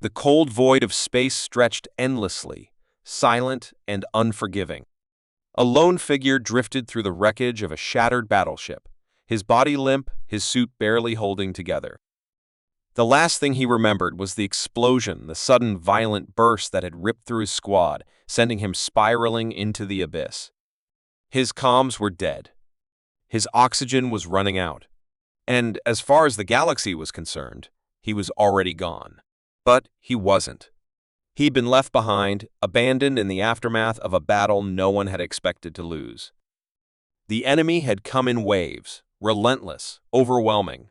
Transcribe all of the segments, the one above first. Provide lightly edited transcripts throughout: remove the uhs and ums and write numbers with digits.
The cold void of space stretched endlessly, silent and unforgiving. A lone figure drifted through the wreckage of a shattered battleship, his body limp, his suit barely holding together. The last thing he remembered was the explosion, the sudden violent burst that had ripped through his squad, sending him spiraling into the abyss. His comms were dead. His oxygen was running out. And as far as the galaxy was concerned, he was already gone. But he wasn't. He'd been left behind, abandoned in the aftermath of a battle no one had expected to lose. The enemy had come in waves, relentless, overwhelming.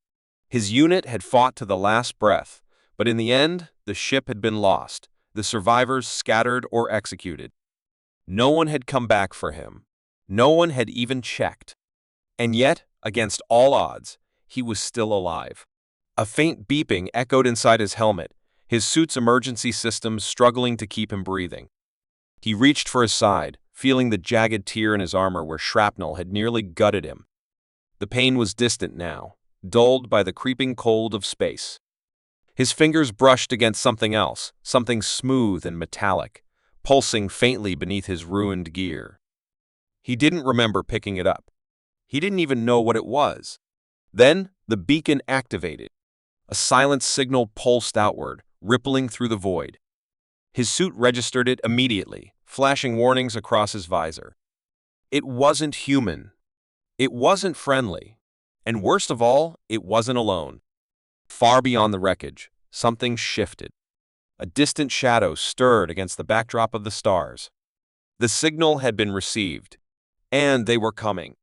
His unit had fought to the last breath, but in the end, the ship had been lost, the survivors scattered or executed. No one had come back for him. No one had even checked. And yet, against all odds, he was still alive. A faint beeping echoed inside his helmet, his suit's emergency systems struggling to keep him breathing. He reached for his side, feeling the jagged tear in his armor where shrapnel had nearly gutted him. The pain was distant now, dulled by the creeping cold of space. His fingers brushed against something else, something smooth and metallic, pulsing faintly beneath his ruined gear. He didn't remember picking it up. He didn't even know what it was. Then, the beacon activated. A silent signal pulsed outward, rippling through the void. His suit registered it immediately, flashing warnings across his visor. It wasn't human. It wasn't friendly. And worst of all, it wasn't alone. Far beyond the wreckage, something shifted. A distant shadow stirred against the backdrop of the stars. The signal had been received, and they were coming.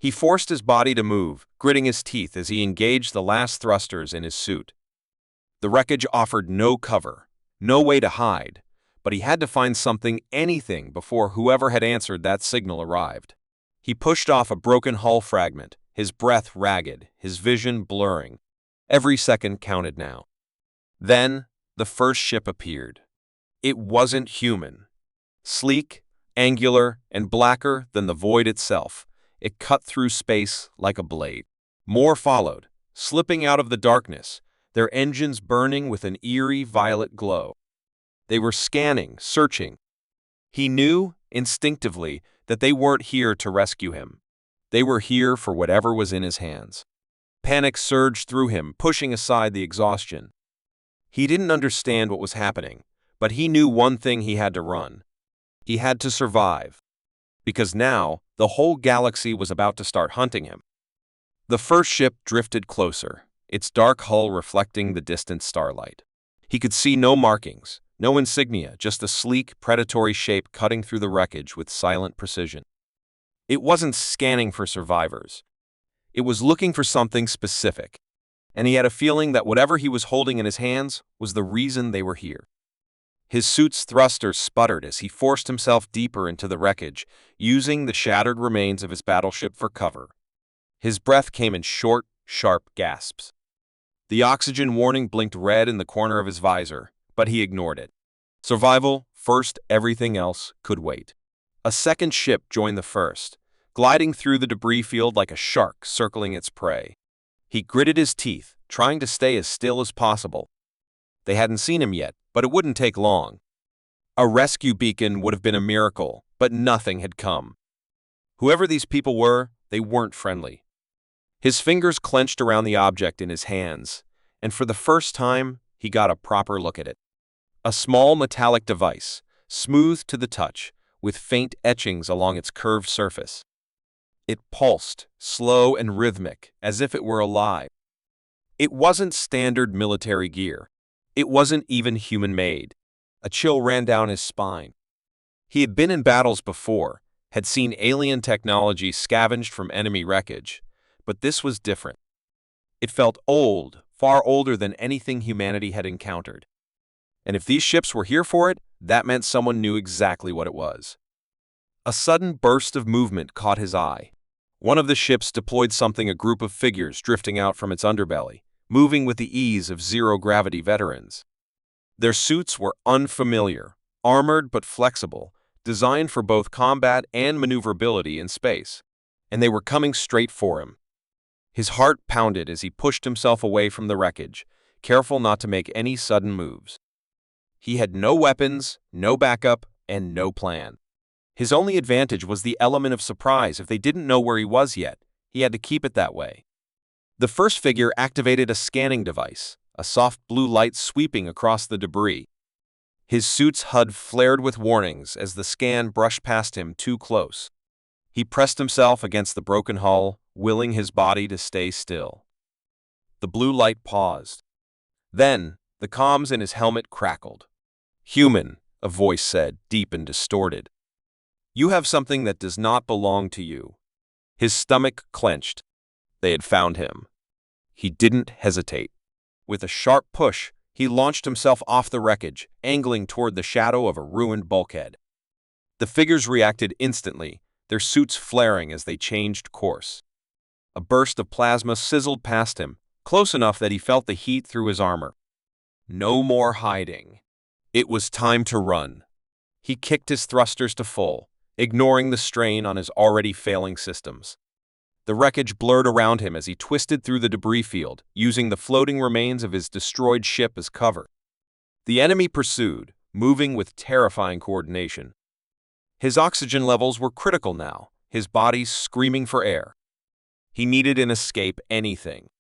He forced his body to move, gritting his teeth as he engaged the last thrusters in his suit. The wreckage offered no cover, no way to hide, but he had to find something, anything, before whoever had answered that signal arrived. He pushed off a broken hull fragment, his breath ragged, his vision blurring. Every second counted now. Then, the first ship appeared. It wasn't human. Sleek, angular, and blacker than the void itself, it cut through space like a blade. More followed, slipping out of the darkness, their engines burning with an eerie violet glow. They were scanning, searching. He knew, instinctively, that they weren't here to rescue him. They were here for whatever was in his hands. Panic surged through him, pushing aside the exhaustion. He didn't understand what was happening, but he knew one thing: he had to run. He had to survive. Because now, the whole galaxy was about to start hunting him. The first ship drifted closer, its dark hull reflecting the distant starlight. He could see no markings, no insignia, just a sleek, predatory shape cutting through the wreckage with silent precision. It wasn't scanning for survivors. It was looking for something specific, and he had a feeling that whatever he was holding in his hands was the reason they were here. His suit's thrusters sputtered as he forced himself deeper into the wreckage, using the shattered remains of his battleship for cover. His breath came in short, sharp gasps. The oxygen warning blinked red in the corner of his visor, but he ignored it. Survival first, everything else could wait. A second ship joined the first, gliding through the debris field like a shark circling its prey. He gritted his teeth, trying to stay as still as possible. They hadn't seen him yet, but it wouldn't take long. A rescue beacon would have been a miracle, but nothing had come. Whoever these people were, they weren't friendly. His fingers clenched around the object in his hands, and for the first time, he got a proper look at it. A small metallic device, smooth to the touch, with faint etchings along its curved surface. It pulsed, slow and rhythmic, as if it were alive. It wasn't standard military gear. It wasn't even human-made. A chill ran down his spine. He had been in battles before, had seen alien technology scavenged from enemy wreckage, but this was different. It felt old, far older than anything humanity had encountered. And if these ships were here for it, that meant someone knew exactly what it was. A sudden burst of movement caught his eye. One of the ships deployed something, a group of figures drifting out from its underbelly, moving with the ease of zero-gravity veterans. Their suits were unfamiliar, armored but flexible, designed for both combat and maneuverability in space, and they were coming straight for him. His heart pounded as he pushed himself away from the wreckage, careful not to make any sudden moves. He had no weapons, no backup, and no plan. His only advantage was the element of surprise. If they didn't know where he was yet, he had to keep it that way. The first figure activated a scanning device, a soft blue light sweeping across the debris. His suit's HUD flared with warnings as the scan brushed past him too close. He pressed himself against the broken hull, willing his body to stay still. The blue light paused. Then, the comms in his helmet crackled. "Human," a voice said, deep and distorted. "You have something that does not belong to you." His stomach clenched. They had found him. He didn't hesitate. With a sharp push, he launched himself off the wreckage, angling toward the shadow of a ruined bulkhead. The figures reacted instantly, their suits flaring as they changed course. A burst of plasma sizzled past him, close enough that he felt the heat through his armor. No more hiding. It was time to run. He kicked his thrusters to full, ignoring the strain on his already failing systems. The wreckage blurred around him as he twisted through the debris field, using the floating remains of his destroyed ship as cover. The enemy pursued, moving with terrifying coordination. His oxygen levels were critical now, his body screaming for air. He needed an escape, anything.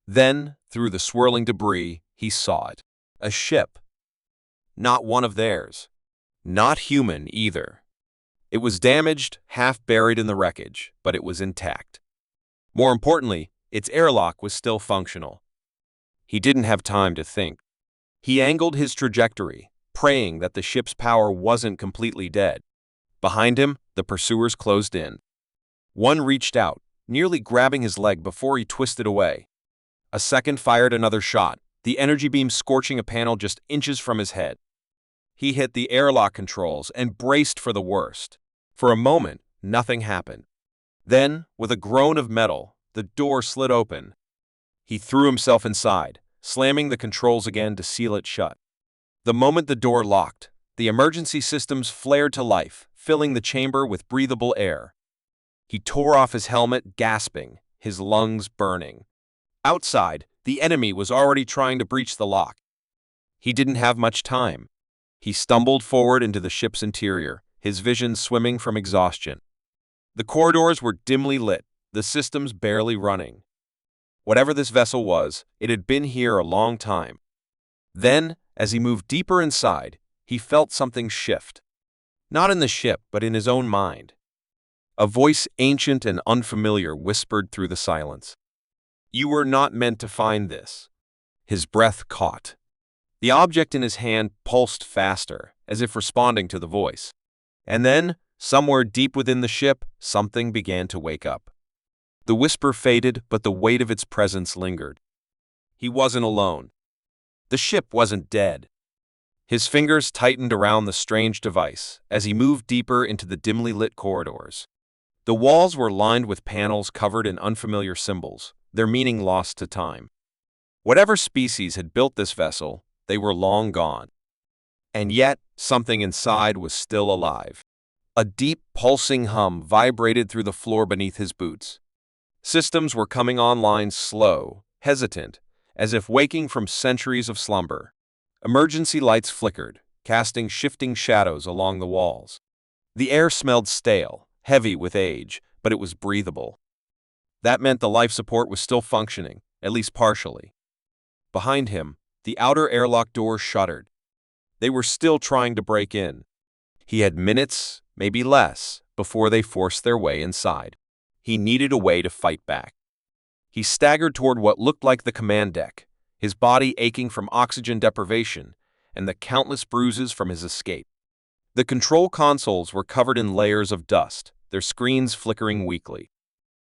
Then, through the swirling debris, he saw it. A ship. Not one of theirs. Not human, either. It was damaged, half buried in the wreckage, but it was intact. More importantly, its airlock was still functional. He didn't have time to think. He angled his trajectory, praying that the ship's power wasn't completely dead. Behind him, the pursuers closed in. One reached out, nearly grabbing his leg before he twisted away. A second fired another shot, the energy beam scorching a panel just inches from his head. He hit the airlock controls and braced for the worst. For a moment, nothing happened. Then, with a groan of metal, the door slid open. He threw himself inside, slamming the controls again to seal it shut. The moment the door locked, the emergency systems flared to life, filling the chamber with breathable air. He tore off his helmet, gasping, his lungs burning. Outside, the enemy was already trying to breach the lock. He didn't have much time. He stumbled forward into the ship's interior, his vision swimming from exhaustion. The corridors were dimly lit, the systems barely running. Whatever this vessel was, it had been here a long time. Then, as he moved deeper inside, he felt something shift. Not in the ship, but in his own mind. A voice ancient and unfamiliar whispered through the silence. "You were not meant to find this." His breath caught. The object in his hand pulsed faster, as if responding to the voice. And then, somewhere deep within the ship, something began to wake up. The whisper faded, but the weight of its presence lingered. He wasn't alone. The ship wasn't dead. His fingers tightened around the strange device as he moved deeper into the dimly lit corridors. The walls were lined with panels covered in unfamiliar symbols, their meaning lost to time. Whatever species had built this vessel, they were long gone. And yet, something inside was still alive. A deep, pulsing hum vibrated through the floor beneath his boots. Systems were coming online slow, hesitant, as if waking from centuries of slumber. Emergency lights flickered, casting shifting shadows along the walls. The air smelled stale, heavy with age, but it was breathable. That meant the life support was still functioning, at least partially. Behind him, the outer airlock door shuddered. They were still trying to break in. He had minutes, maybe less, before they forced their way inside. He needed a way to fight back. He staggered toward what looked like the command deck, his body aching from oxygen deprivation and the countless bruises from his escape. The control consoles were covered in layers of dust, their screens flickering weakly.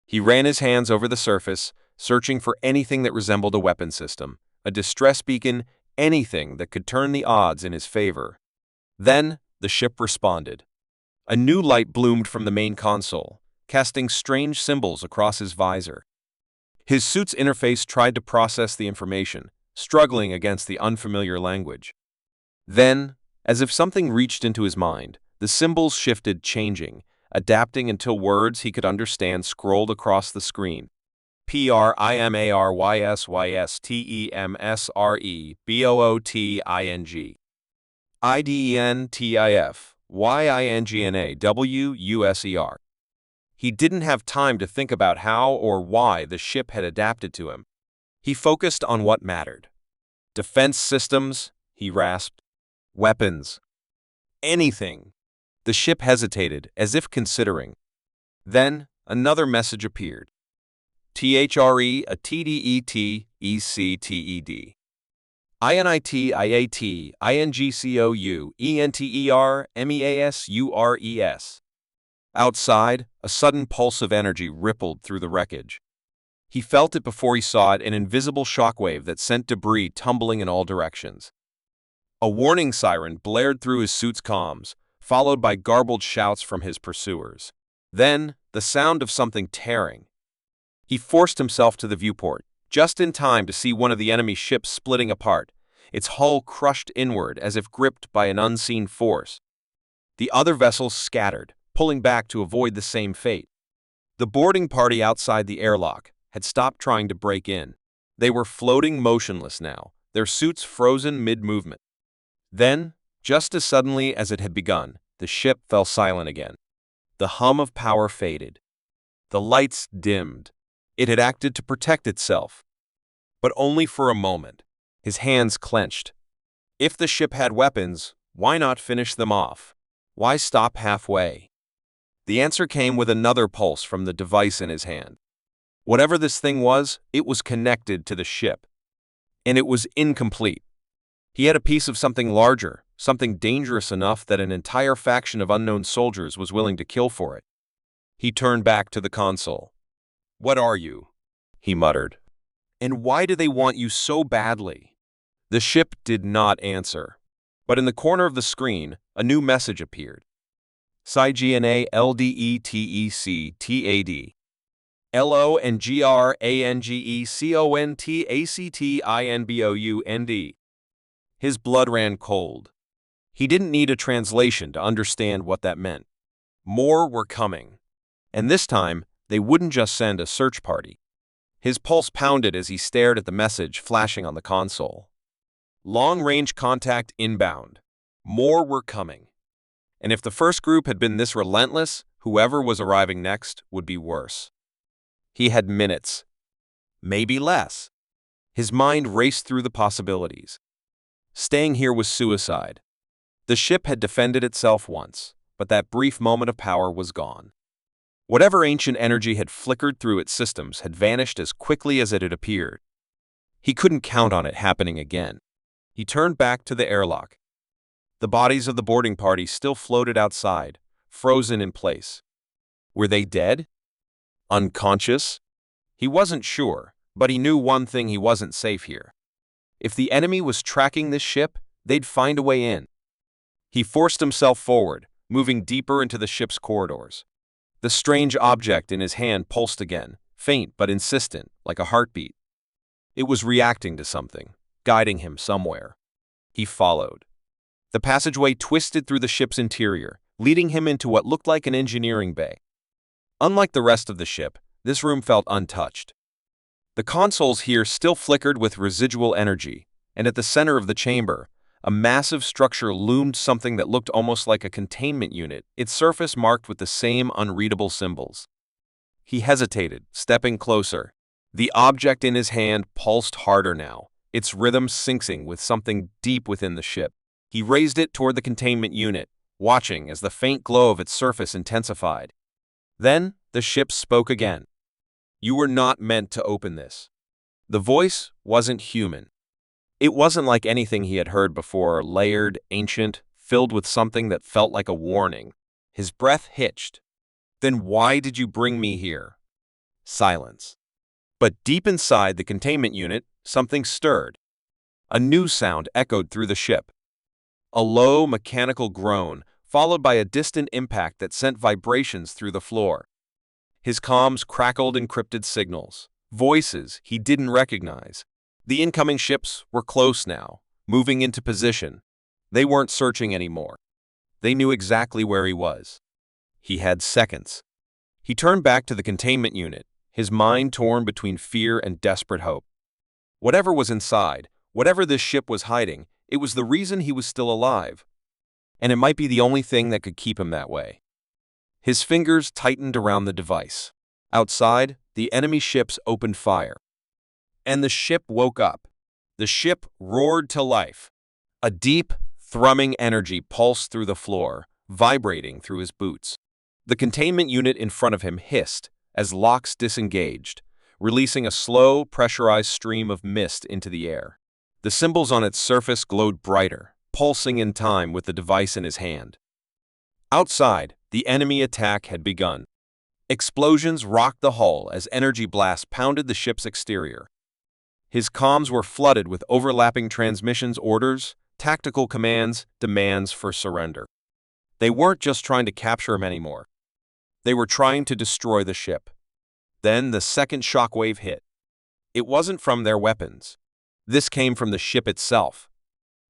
He ran his hands over the surface, searching for anything that resembled a weapon system, a distress beacon, anything that could turn the odds in his favor. Then, the ship responded. A new light bloomed from the main console, casting strange symbols across his visor. His suit's interface tried to process the information, struggling against the unfamiliar language. Then, as if something reached into his mind, the symbols shifted, changing, adapting until words he could understand scrolled across the screen. PRIMARYSYSTEMSREBOOTING. IDENTIFYINGNAWUSER. He didn't have time to think about how or why the ship had adapted to him. He focused on what mattered. Defense systems, he rasped. Weapons. Anything. The ship hesitated, as if considering. Then, another message appeared. THRE a TDET ECTED. INIT IAT INGCOU ENTER MEASURES. Outside, a sudden pulse of energy rippled through the wreckage. He felt it before he saw it, an invisible shockwave that sent debris tumbling in all directions. A warning siren blared through his suit's comms, followed by garbled shouts from his pursuers. Then, the sound of something tearing. He forced himself to the viewport, just in time to see one of the enemy ships splitting apart, its hull crushed inward as if gripped by an unseen force. The other vessels scattered, pulling back to avoid the same fate. The boarding party outside the airlock had stopped trying to break in. They were floating motionless now, their suits frozen mid-movement. Then, just as suddenly as it had begun, the ship fell silent again. The hum of power faded. The lights dimmed. It had acted to protect itself. But only for a moment. His hands clenched. If the ship had weapons, why not finish them off? Why stop halfway? The answer came with another pulse from the device in his hand. Whatever this thing was, it was connected to the ship. And it was incomplete. He had a piece of something larger, something dangerous enough that an entire faction of unknown soldiers was willing to kill for it. He turned back to the console. "What are you?" he muttered. "And why do they want you so badly?" The ship did not answer. But in the corner of the screen, a new message appeared. SciGNA LDETECTAD. LONGRANGECONTACTINBOUND. His blood ran cold. He didn't need a translation to understand what that meant. More were coming. And this time, they wouldn't just send a search party. His pulse pounded as he stared at the message flashing on the console. Long-range contact inbound. More were coming. And if the first group had been this relentless, whoever was arriving next would be worse. He had minutes. Maybe less. His mind raced through the possibilities. Staying here was suicide. The ship had defended itself once, but that brief moment of power was gone. Whatever ancient energy had flickered through its systems had vanished as quickly as it had appeared. He couldn't count on it happening again. He turned back to the airlock. The bodies of the boarding party still floated outside, frozen in place. Were they dead? Unconscious? He wasn't sure, but he knew one thing: he wasn't safe here. If the enemy was tracking this ship, they'd find a way in. He forced himself forward, moving deeper into the ship's corridors. The strange object in his hand pulsed again, faint but insistent, like a heartbeat. It was reacting to something, guiding him somewhere. He followed. The passageway twisted through the ship's interior, leading him into what looked like an engineering bay. Unlike the rest of the ship, this room felt untouched. The consoles here still flickered with residual energy, and at the center of the chamber, a massive structure loomed, something that looked almost like a containment unit, its surface marked with the same unreadable symbols. He hesitated, stepping closer. The object in his hand pulsed harder now, its rhythm syncing with something deep within the ship. He raised it toward the containment unit, watching as the faint glow of its surface intensified. Then, the ship spoke again. "You were not meant to open this." The voice wasn't human. It wasn't like anything he had heard before, layered, ancient, filled with something that felt like a warning. His breath hitched. "Then why did you bring me here?" Silence. But deep inside the containment unit, something stirred. A new sound echoed through the ship. A low, mechanical groan, followed by a distant impact that sent vibrations through the floor. His comms crackled encrypted signals, voices he didn't recognize. The incoming ships were close now, moving into position. They weren't searching anymore. They knew exactly where he was. He had seconds. He turned back to the containment unit, his mind torn between fear and desperate hope. Whatever was inside, whatever this ship was hiding, it was the reason he was still alive, and it might be the only thing that could keep him that way. His fingers tightened around the device. Outside, the enemy ships opened fire. And the ship woke up. The ship roared to life. A deep, thrumming energy pulsed through the floor, vibrating through his boots. The containment unit in front of him hissed as locks disengaged, releasing a slow, pressurized stream of mist into the air. The symbols on its surface glowed brighter, pulsing in time with the device in his hand. Outside, the enemy attack had begun. Explosions rocked the hull as energy blasts pounded the ship's exterior. His comms were flooded with overlapping transmissions, orders, tactical commands, demands for surrender. They weren't just trying to capture him anymore. They were trying to destroy the ship. Then the second shockwave hit. It wasn't from their weapons. This came from the ship itself.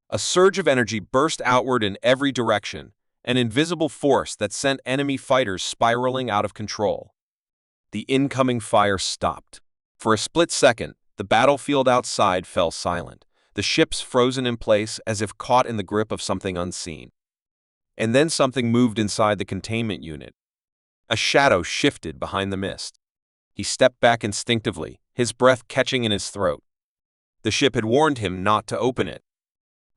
A surge of energy burst outward in every direction, an invisible force that sent enemy fighters spiraling out of control. The incoming fire stopped. For a split second, the battlefield outside fell silent, the ships frozen in place as if caught in the grip of something unseen. And then something moved inside the containment unit. A shadow shifted behind the mist. He stepped back instinctively, his breath catching in his throat. The ship had warned him not to open it.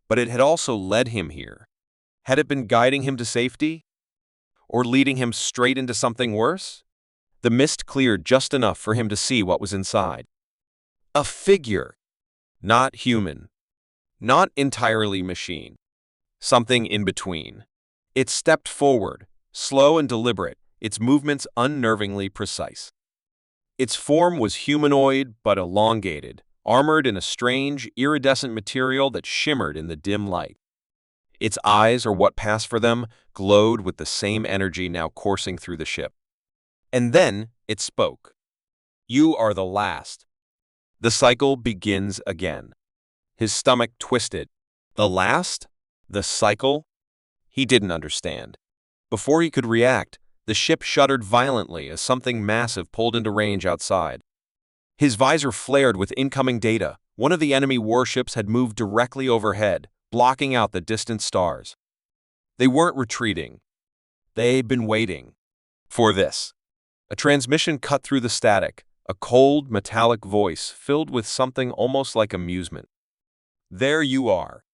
But it had also led him here. Had it been guiding him to safety? Or leading him straight into something worse? The mist cleared just enough for him to see what was inside. A figure. Not human. Not entirely machine. Something in between. It stepped forward, slow and deliberate, its movements unnervingly precise. Its form was humanoid but elongated, armored in a strange, iridescent material that shimmered in the dim light. Its eyes, or what passed for them, glowed with the same energy now coursing through the ship. And then it spoke. "You are the last." The cycle begins again. His stomach twisted. The last? The cycle? He didn't understand. Before he could react, the ship shuddered violently as something massive pulled into range outside. His visor flared with incoming data. One of the enemy warships had moved directly overhead, blocking out the distant stars. They weren't retreating. They'd been waiting for this. A transmission cut through the static, a cold, metallic voice filled with something almost like amusement. "There you are.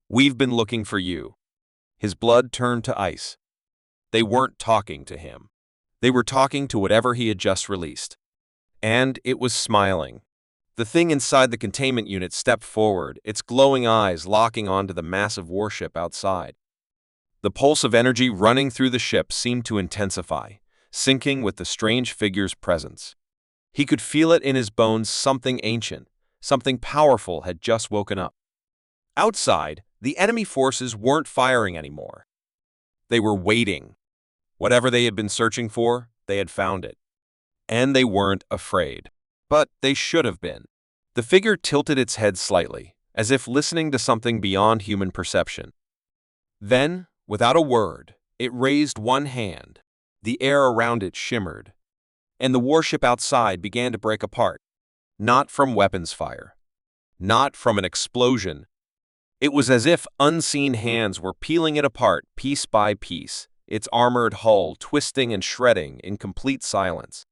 We've been looking for you." His blood turned to ice. They weren't talking to him. They were talking to whatever he had just released. And it was smiling. The thing inside the containment unit stepped forward, its glowing eyes locking onto the massive warship outside. The pulse of energy running through the ship seemed to intensify, syncing with the strange figure's presence. He could feel it in his bones. Something ancient, something powerful had just woken up. Outside, the enemy forces weren't firing anymore. They were waiting. Whatever they had been searching for, they had found it. And they weren't afraid. But they should have been. The figure tilted its head slightly, as if listening to something beyond human perception. Then, without a word, it raised one hand. The air around it shimmered, and the warship outside began to break apart. Not from weapons fire. Not from an explosion. It was as if unseen hands were peeling it apart piece by piece, its armored hull twisting and shredding in complete silence.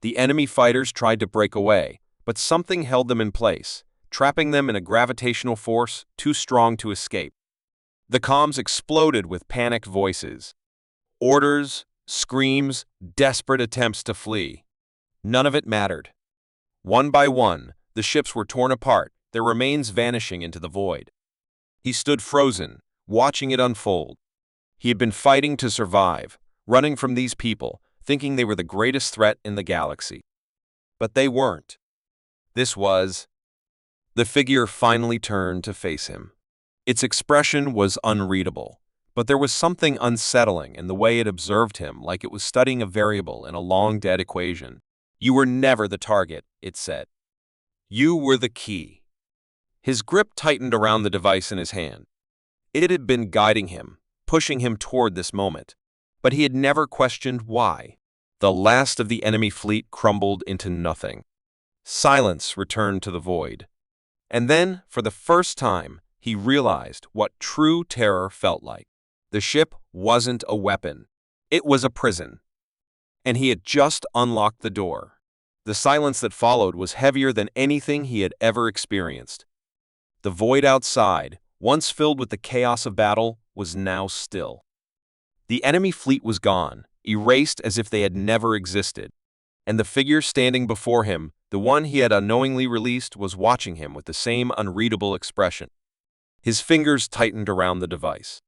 The enemy fighters tried to break away, but something held them in place, trapping them in a gravitational force too strong to escape. The comms exploded with panicked voices. Orders, screams, desperate attempts to flee. None of it mattered. One by one, the ships were torn apart, their remains vanishing into the void. He stood frozen, watching it unfold. He had been fighting to survive, running from these people, thinking they were the greatest threat in the galaxy. But they weren't. This was... The figure finally turned to face him. Its expression was unreadable, but there was something unsettling in the way it observed him, like it was studying a variable in a long-dead equation. "You were never the target," it said. "You were the key." His grip tightened around the device in his hand. It had been guiding him, pushing him toward this moment, but he had never questioned why. The last of the enemy fleet crumbled into nothing. Silence returned to the void. And then, for the first time, he realized what true terror felt like. The ship wasn't a weapon. It was a prison. And he had just unlocked the door. The silence that followed was heavier than anything he had ever experienced. The void outside, once filled with the chaos of battle, was now still. The enemy fleet was gone, erased as if they had never existed. And the figure standing before him, the one he had unknowingly released, was watching him with the same unreadable expression. His fingers tightened around the device.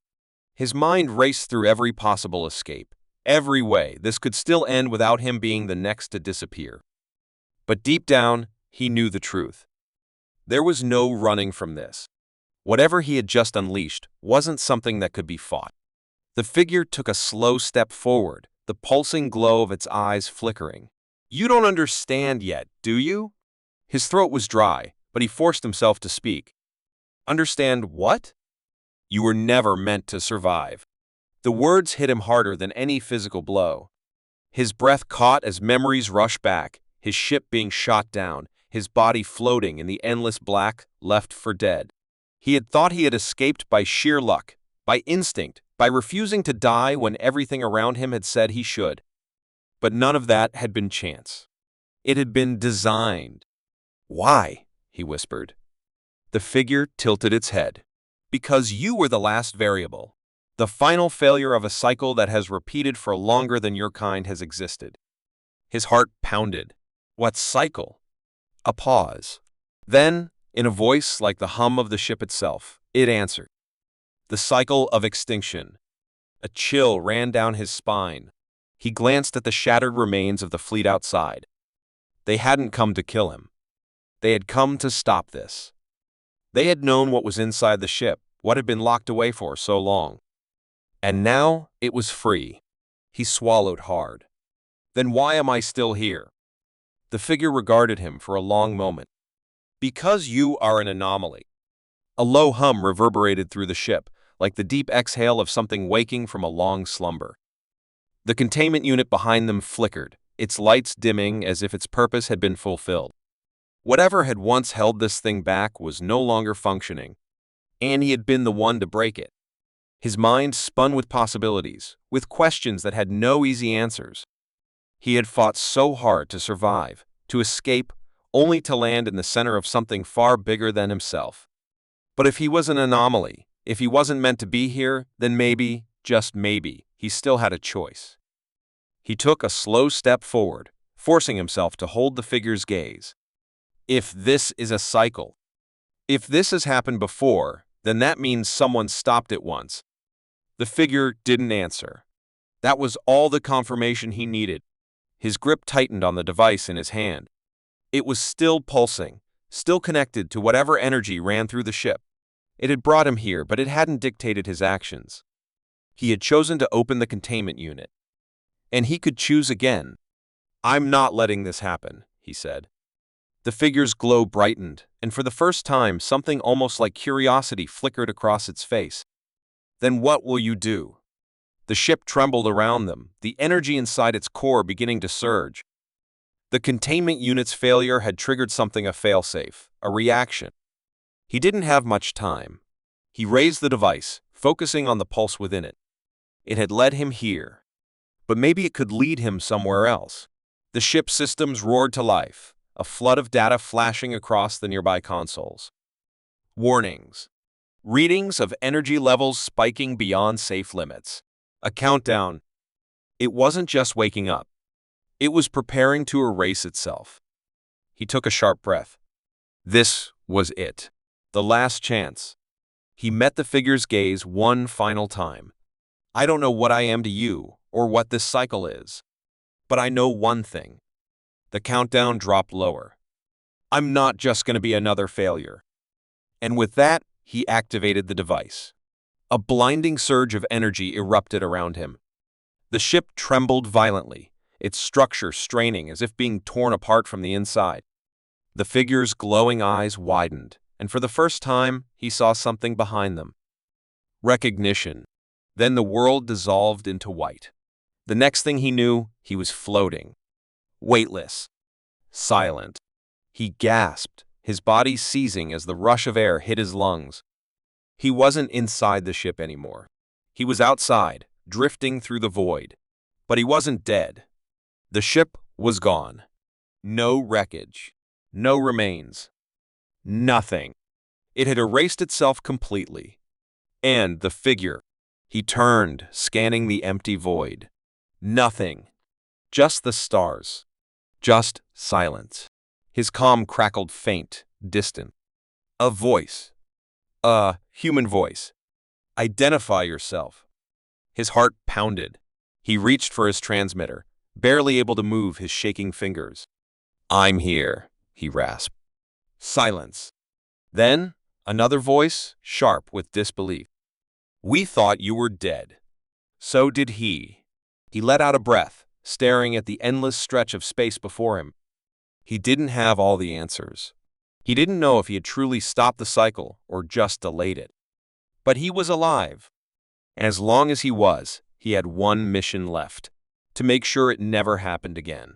His mind raced through every possible escape, every way this could still end without him being the next to disappear. But deep down, he knew the truth. There was no running from this. Whatever he had just unleashed wasn't something that could be fought. The figure took a slow step forward, the pulsing glow of its eyes flickering. "You don't understand yet, do you?" His throat was dry, but he forced himself to speak. "Understand what?" "You were never meant to survive." The words hit him harder than any physical blow. His breath caught as memories rushed back, his ship being shot down, his body floating in the endless black, left for dead. He had thought he had escaped by sheer luck, by instinct, by refusing to die when everything around him had said he should. But none of that had been chance. It had been designed. "Why?" he whispered. The figure tilted its head. "Because you were the last variable. The final failure of a cycle that has repeated for longer than your kind has existed." His heart pounded. What cycle? A pause. Then, in a voice like the hum of the ship itself, it answered. "The cycle of extinction." A chill ran down his spine. He glanced at the shattered remains of the fleet outside. They hadn't come to kill him. They had come to stop this. They had known what was inside the ship, what had been locked away for so long. And now it was free. He swallowed hard. "Then why am I still here?" The figure regarded him for a long moment. "Because you are an anomaly." A low hum reverberated through the ship, like the deep exhale of something waking from a long slumber. The containment unit behind them flickered, its lights dimming as if its purpose had been fulfilled. Whatever had once held this thing back was no longer functioning, and he had been the one to break it. His mind spun with possibilities, with questions that had no easy answers. He had fought so hard to survive, to escape, only to land in the center of something far bigger than himself. But if he was an anomaly, if he wasn't meant to be here, then maybe, just maybe, he still had a choice. He took a slow step forward, forcing himself to hold the figure's gaze. If this is a cycle, if this has happened before, then that means someone stopped it once. The figure didn't answer. That was all the confirmation he needed. His grip tightened on the device in his hand. It was still pulsing, still connected to whatever energy ran through the ship. It had brought him here, but it hadn't dictated his actions. He had chosen to open the containment unit. And he could choose again. "I'm not letting this happen," he said. The figure's glow brightened, and for the first time, something almost like curiosity flickered across its face. "Then what will you do?" The ship trembled around them, the energy inside its core beginning to surge. The containment unit's failure had triggered something, a failsafe, a reaction. He didn't have much time. He raised the device, focusing on the pulse within it. It had led him here. But maybe it could lead him somewhere else. The ship's systems roared to life, a flood of data flashing across the nearby consoles. Warnings. Readings of energy levels spiking beyond safe limits. A countdown. It wasn't just waking up. It was preparing to erase itself. He took a sharp breath. This was it. The last chance. He met the figure's gaze one final time. "I don't know what I am to you, or what this cycle is. But I know one thing." The countdown dropped lower. "I'm not just going to be another failure." And with that, he activated the device. A blinding surge of energy erupted around him. The ship trembled violently, its structure straining as if being torn apart from the inside. The figure's glowing eyes widened, and for the first time, he saw something behind them. Recognition. Then the world dissolved into white. The next thing he knew, he was floating. Weightless. Silent. He gasped, his body seizing as the rush of air hit his lungs. He wasn't inside the ship anymore. He was outside, drifting through the void. But he wasn't dead. The ship was gone. No wreckage. No remains. Nothing. It had erased itself completely. And the figure. He turned, scanning the empty void. Nothing. Just the stars. Just silence. His calm crackled faint, distant. A voice. A human voice. Identify yourself. His heart pounded. He reached for his transmitter, barely able to move his shaking fingers. I'm here, he rasped. Silence. Then, another voice, sharp with disbelief. We thought you were dead. So did he. He let out a breath, staring at the endless stretch of space before him. He didn't have all the answers. He didn't know if he had truly stopped the cycle or just delayed it. But he was alive. And as long as he was, he had one mission left: to make sure it never happened again.